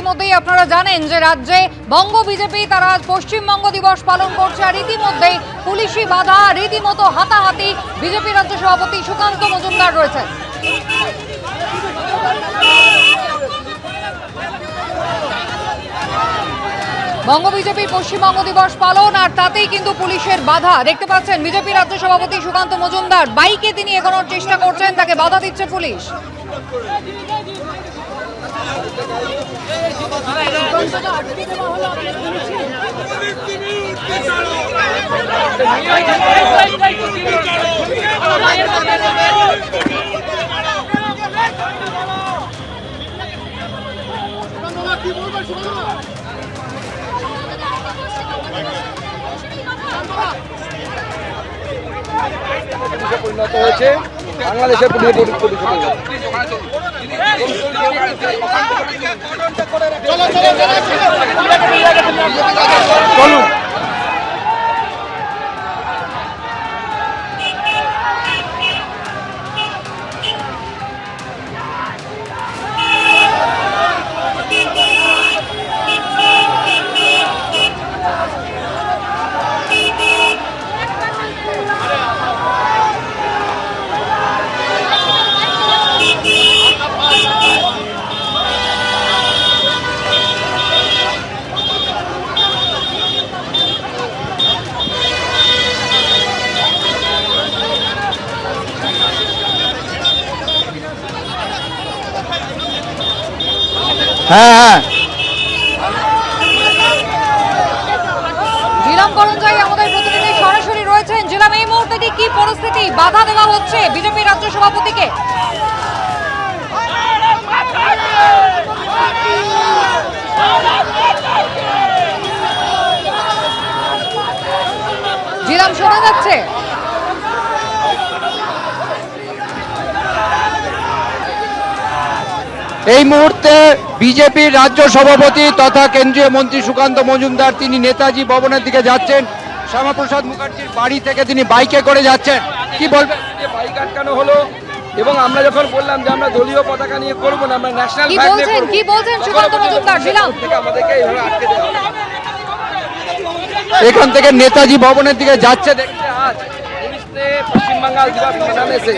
ইতিমধ্যেই আপনারা জানেন যে রাজ্যে বঙ্গ বিজেপি তারা পশ্চিমবঙ্গ দিবস পালন করছে, আর ইতিমধ্যেই পুলিশি বাধা, রীতিমতো হাতাহাতি বিজেপি রাজ্য সভাপতি সুকান্ত মজুমদার রয়েছে। বঙ্গ বিজেপির পশ্চিমবঙ্গ দিবস পালন, আর তাতেই কিন্তু পুলিশের বাধা দেখতে পাচ্ছেন। বিজেপি রাজ্য সভাপতি সুকান্ত মজুমদার বাইকে তিনি এগোনোর চেষ্টা করছেন, তাকে বাধা দিচ্ছে পুলিশ। পরিণত হয়েছে বাংলাদেশের পুলিশ। চলুন জিলাম করঞ্জাই আমাদের প্রতিনিধি সরাসরি রয়েছেন। জিলাম, এই মুহূর্তে কি পরিস্থিতি? বাধা দেওয়া হচ্ছে বিজেপি রাজ্য সভাপতিকে। জিলাম, শোনা যাচ্ছে? এই মুহূর্তে বিজেপির রাজ্য সভাপতি তথা কেন্দ্রীয় মন্ত্রী সুকান্ত মজুমদার তিনি নেতাজি ভবনের দিকে যাচ্ছেন। শ্যামাপ্রসাদ মুখার্জির বাড়ি থেকে তিনি বাইকে করে যাচ্ছেন। কি বলবেন? বাইক আটকানো হলো এবং আমরা যখন বললাম যে আমরা দলীয় পতাকা নিয়ে করবো না, আমরা ন্যাশনাল ফ্ল্যাগ নিয়ে করব, কি বলছেন সুকান্ত মজুমদার? জিলাম থেকে আমাদেরকে এইভাবে আটকে দেওয়া হলো। এখান থেকে নেতাজি ভবনের দিকে যাচ্ছে। দেখতে আজ पुलिस ने पश्चिम बंगाल दिवस मनाने से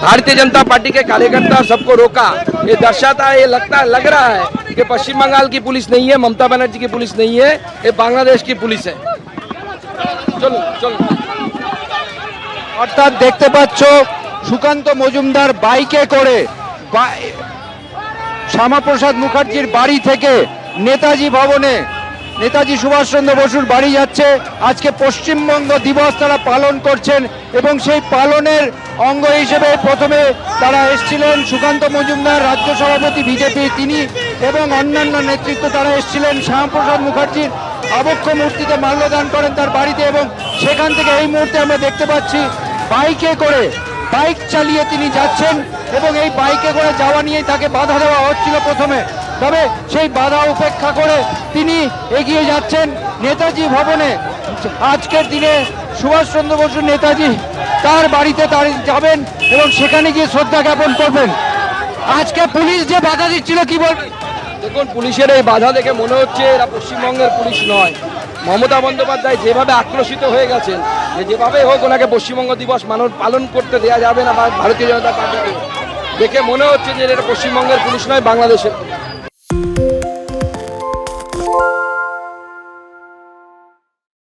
भारतीय जनता पार्टी के कार्यकर्ता सबको रोका। ये दर्शाता है, ये लग रहा है कि पश्चिम बंगाल की पुलिस नहीं है, ममता बनर्जी की पुलिस नहीं है, ये बांग्लादेश की पुलिस है। चलो चलो। অর্থাৎ দেখতে পাচ্ছ সুকান্ত মজুমদার বাইকে করে শ্যামাপ্রসাদ মুখার্জির বাড়ি থেকে নেতাজি ভবনে নেতাজি সুভাষচন্দ্র বসুর বাড়ি যাচ্ছে। আজকে পশ্চিমবঙ্গ দিবস তারা পালন করছেন এবং সেই পালনের অঙ্গ হিসেবে প্রথমে তারা এসেছিলেন সুকান্ত মজুমদার রাজ্য সভাপতি বিজেপি তিনি এবং অন্যান্য নেতৃত্ব তারা এসেছিলেন শ্যামাপ্রসাদ মুখার্জির আবক্ষ মূর্তিতে মাল্যদান করেন তার বাড়িতে, এবং সেখান থেকে এই মুহূর্তে আমরা দেখতে পাচ্ছি বাইকে করে বাইক চালিয়ে তিনি যাচ্ছেন এবং এই বাইকে করে যাওয়া নিয়েই তাকে বাধা দেওয়া হচ্ছিল প্রথমে, তবে সেই বাধা উপেক্ষা করে তিনি এগিয়ে যাচ্ছেন নেতাজি ভবনে। আজকের দিনে সুভাষচন্দ্র বসু নেতাজি তার বাড়িতে যাবেন এবং সেখানে গিয়ে শ্রদ্ধা জ্ঞাপন করবেন। আজকে পুলিশ যে বাধা দিচ্ছিল কি বলবেন? দেখুন, পুলিশের এই বাধা দেখে মনে হচ্ছে এরা পশ্চিমবঙ্গের পুলিশ নয়। মমতা বন্দ্যোপাধ্যায় যেভাবে আক্রোশিত হয়ে গেছেন যে যেভাবে হোক ওনাকে পশ্চিমবঙ্গ দিবস পালন করতে দেওয়া যাবে না ভারতীয় জনতা পার্টিকে, দেখে মনে হচ্ছে যে এটা পশ্চিমবঙ্গের পুলিশ নয়, বাংলাদেশের।